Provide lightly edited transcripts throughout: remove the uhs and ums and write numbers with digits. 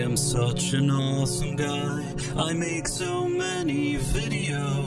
am such an awesome guy. I make so many videos.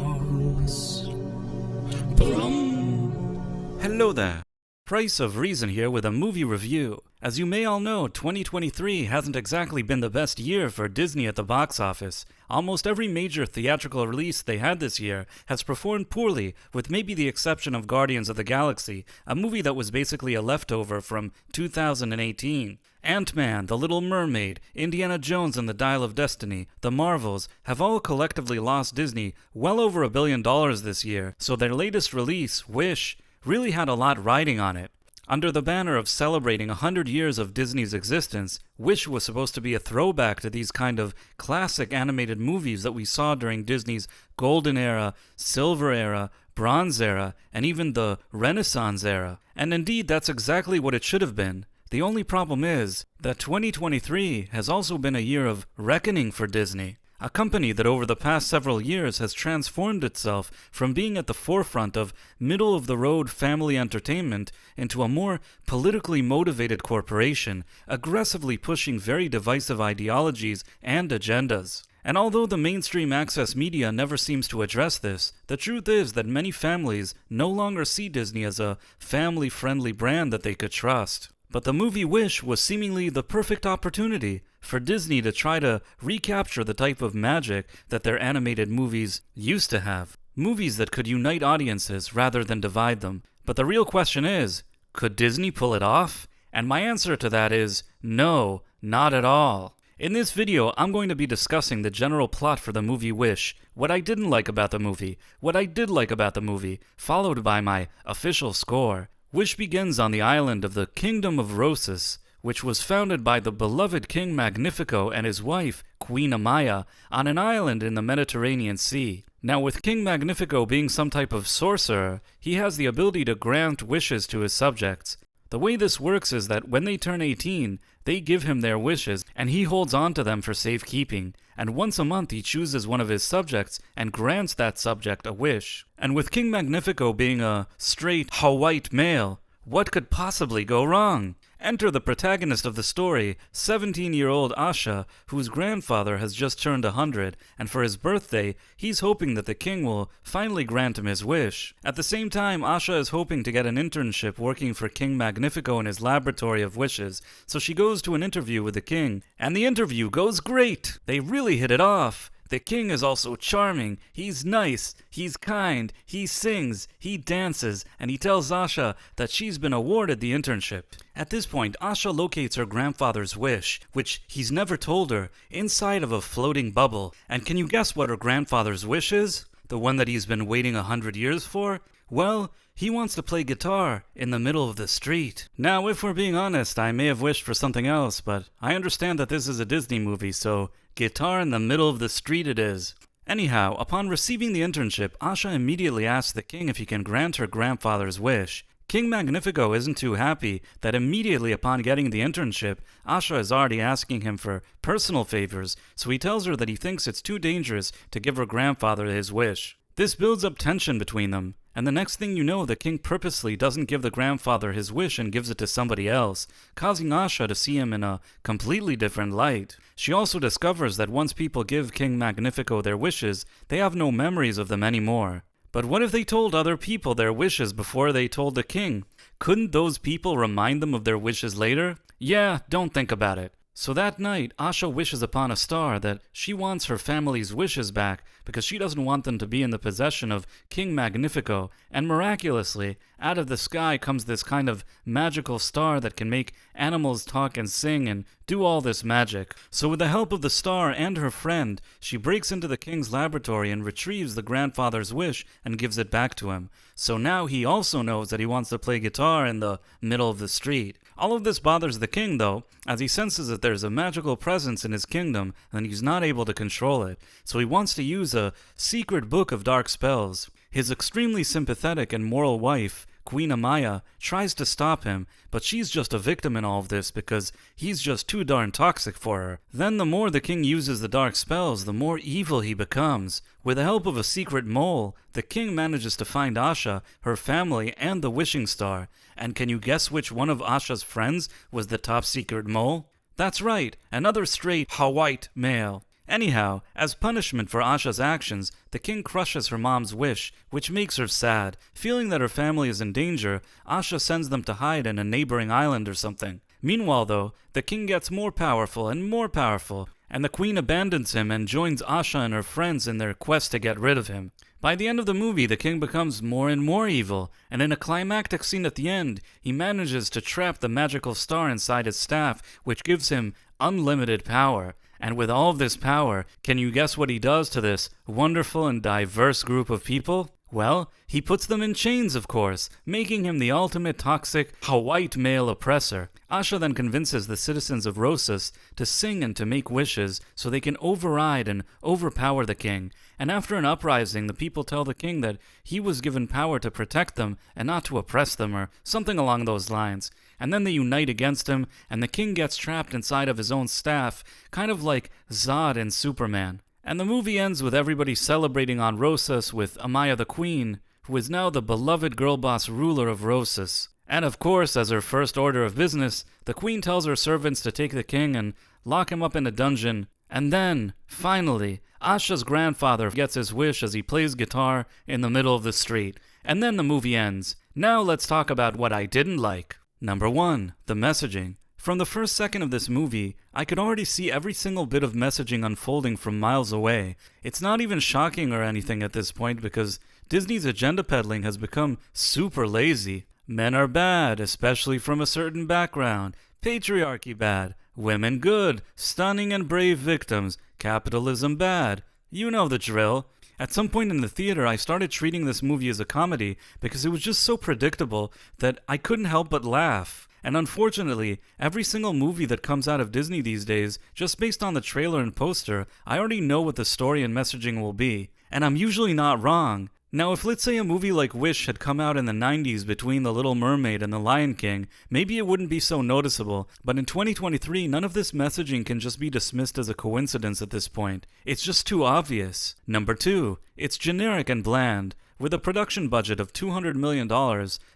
Hello there. Price of Reason here with a movie review. As you may all know, 2023 hasn't exactly been the best year for Disney at the box office. Almost every major theatrical release they had this year has performed poorly, with maybe the exception of Guardians of the Galaxy, a movie that was basically a leftover from 2018. Ant-Man, The Little Mermaid, Indiana Jones and the Dial of Destiny, The Marvels have all collectively lost Disney well over $1 billion this year, so their latest release, Wish, really had a lot riding on it. Under the banner of celebrating 100 years of Disney's existence, Wish was supposed to be a throwback to these kind of classic animated movies that we saw during Disney's Golden Era, Silver Era, Bronze Era, and even the Renaissance Era. And indeed, that's exactly what it should have been. The only problem is that 2023 has also been a year of reckoning for Disney. A company that over the past several years has transformed itself from being at the forefront of middle-of-the-road family entertainment into a more politically motivated corporation, aggressively pushing very divisive ideologies and agendas. And although the mainstream access media never seems to address this, the truth is that many families no longer see Disney as a family-friendly brand that they could trust. But the movie Wish was seemingly the perfect opportunity for Disney to try to recapture the type of magic that their animated movies used to have. Movies that could unite audiences rather than divide them. But the real question is, could Disney pull it off? And my answer to that is, no, not at all. In this video, I'm going to be discussing the general plot for the movie Wish, what I didn't like about the movie, what I did like about the movie, followed by my official score. Wish begins on the island of the Kingdom of Rosas, which was founded by the beloved King Magnifico and his wife, Queen Amaya, on an island in the Mediterranean Sea. Now, with King Magnifico being some type of sorcerer, he has the ability to grant wishes to his subjects. The way this works is that when they turn 18, they give him their wishes, and he holds on to them for safekeeping. And once a month he chooses one of his subjects and grants that subject a wish. And with King Magnifico being a straight, white male, what could possibly go wrong? Enter the protagonist of the story, 17-year-old Asha, whose grandfather has just turned 100, and for his birthday, he's hoping that the king will finally grant him his wish. At the same time, Asha is hoping to get an internship working for King Magnifico in his laboratory of wishes, so she goes to an interview with the king, and the interview goes great! They really hit it off! The king is also charming, he's nice, he's kind, he sings, he dances, and he tells Asha that she's been awarded the internship. At this point, Asha locates her grandfather's wish, which he's never told her, inside of a floating bubble. And can you guess what her grandfather's wish is? The one that he's been waiting 100 years for? Well, he wants to play guitar in the middle of the street. Now, if we're being honest, I may have wished for something else, but I understand that this is a Disney movie, so guitar in the middle of the street it is. Anyhow, upon receiving the internship, Asha immediately asks the king if he can grant her grandfather's wish. King Magnifico isn't too happy that immediately upon getting the internship, Asha is already asking him for personal favors, so he tells her that he thinks it's too dangerous to give her grandfather his wish. This builds up tension between them, and the next thing you know, the king purposely doesn't give the grandfather his wish and gives it to somebody else, causing Asha to see him in a completely different light. She also discovers that once people give King Magnifico their wishes, they have no memories of them anymore. But what if they told other people their wishes before they told the king? Couldn't those people remind them of their wishes later? Yeah, don't think about it. So that night, Asha wishes upon a star that she wants her family's wishes back because she doesn't want them to be in the possession of King Magnifico, and miraculously, out of the sky comes this kind of magical star that can make animals talk and sing and do all this magic. So with the help of the star and her friend, she breaks into the king's laboratory and retrieves the grandfather's wish and gives it back to him. So now he also knows that he wants to play guitar in the middle of the street. All of this bothers the king, though, as he senses that there's a magical presence in his kingdom and he's not able to control it, so he wants to use a secret book of dark spells. His extremely sympathetic and moral wife, Queen Amaya, tries to stop him, but she's just a victim in all of this because he's just too darn toxic for her. Then the more the king uses the dark spells, the more evil he becomes. With the help of a secret mole, the king manages to find Asha, her family, and the wishing star. And can you guess which one of Asha's friends was the top secret mole? That's right, another straight white male. Anyhow, as punishment for Asha's actions, the king crushes her mom's wish, which makes her sad. Feeling that her family is in danger, Asha sends them to hide in a neighboring island or something. Meanwhile, though, the king gets more powerful, and the queen abandons him and joins Asha and her friends in their quest to get rid of him. By the end of the movie, the king becomes more and more evil, and in a climactic scene at the end, he manages to trap the magical star inside his staff, which gives him unlimited power. And with all of this power, can you guess what he does to this wonderful and diverse group of people? Well, he puts them in chains, of course, making him the ultimate toxic, white male oppressor. Asha then convinces the citizens of Rosas to sing and to make wishes so they can override and overpower the king. And after an uprising, the people tell the king that he was given power to protect them and not to oppress them, or something along those lines. And then they unite against him, and the king gets trapped inside of his own staff, kind of like Zod in Superman. And the movie ends with everybody celebrating on Rosas with Amaya the Queen, who is now the beloved girl boss ruler of Rosas. And of course, as her first order of business, the queen tells her servants to take the king and lock him up in a dungeon. And then, finally, Asha's grandfather gets his wish as he plays guitar in the middle of the street. And then the movie ends. Now let's talk about what I didn't like. Number 1, the messaging. From the first second of this movie, I could already see every single bit of messaging unfolding from miles away. It's not even shocking or anything at this point because Disney's agenda peddling has become super lazy. Men are bad, especially from a certain background. Patriarchy bad. Women good. Stunning and brave victims. Capitalism bad. You know the drill. At some point in the theater, I started treating this movie as a comedy because it was just so predictable that I couldn't help but laugh. And unfortunately, every single movie that comes out of Disney these days, just based on the trailer and poster, I already know what the story and messaging will be. And I'm usually not wrong. Now, if let's say a movie like Wish had come out in the 90s between The Little Mermaid and The Lion King, maybe it wouldn't be so noticeable. But in 2023, none of this messaging can just be dismissed as a coincidence at this point. It's just too obvious. Number 2, it's generic and bland. With a production budget of $200 million,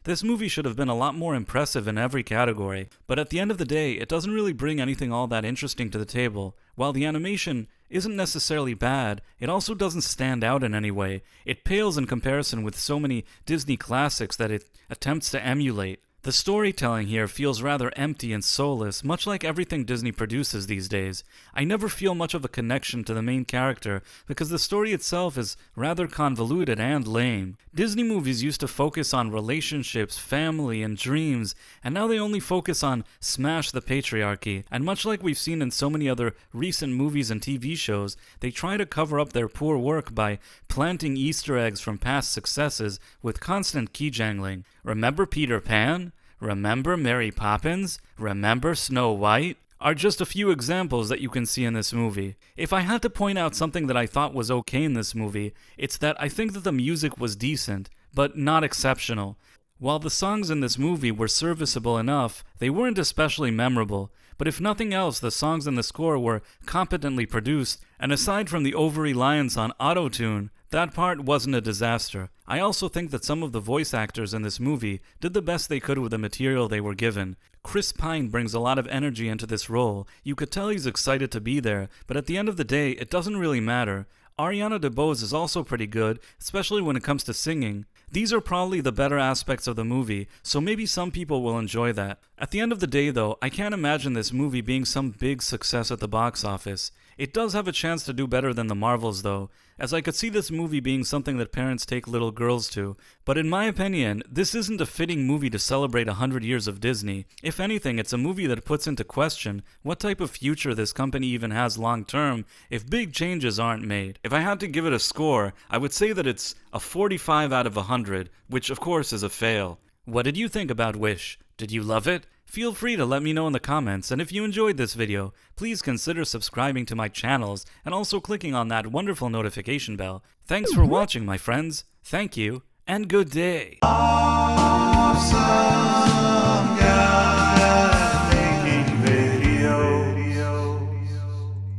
this movie should have been a lot more impressive in every category. But at the end of the day, it doesn't really bring anything all that interesting to the table. While the animation isn't necessarily bad, it also doesn't stand out in any way. It pales in comparison with so many Disney classics that it attempts to emulate. The storytelling here feels rather empty and soulless, much like everything Disney produces these days. I never feel much of a connection to the main character because the story itself is rather convoluted and lame. Disney movies used to focus on relationships, family, and dreams, and now they only focus on smash the patriarchy. And much like we've seen in so many other recent movies and TV shows, they try to cover up their poor work by planting Easter eggs from past successes with constant key jangling. Remember Peter Pan? Remember Mary Poppins? Remember Snow White? Are just a few examples that you can see in this movie. If I had to point out something that I thought was okay in this movie, it's that I think that the music was decent, but not exceptional. While the songs in this movie were serviceable enough, they weren't especially memorable. But if nothing else, the songs in the score were competently produced, and aside from the over-reliance on auto-tune, that part wasn't a disaster. I also think that some of the voice actors in this movie did the best they could with the material they were given. Chris Pine brings a lot of energy into this role. You could tell he's excited to be there, but at the end of the day, it doesn't really matter. Ariana DeBose is also pretty good, especially when it comes to singing. These are probably the better aspects of the movie, so maybe some people will enjoy that. At the end of the day though, I can't imagine this movie being some big success at the box office. It does have a chance to do better than the Marvels though, as I could see this movie being something that parents take little girls to. But in my opinion, this isn't a fitting movie to celebrate 100 years of Disney. If anything, it's a movie that puts into question what type of future this company even has long term if big changes aren't made. If I had to give it a score, I would say that it's a 45 out of 100, which of course is a fail. What did you think about Wish? Did you love it? Feel free to let me know in the comments, and if you enjoyed this video, please consider subscribing to my channels and also clicking on that wonderful notification bell. Thanks for watching, my friends. Thank you, and good day. Awesome.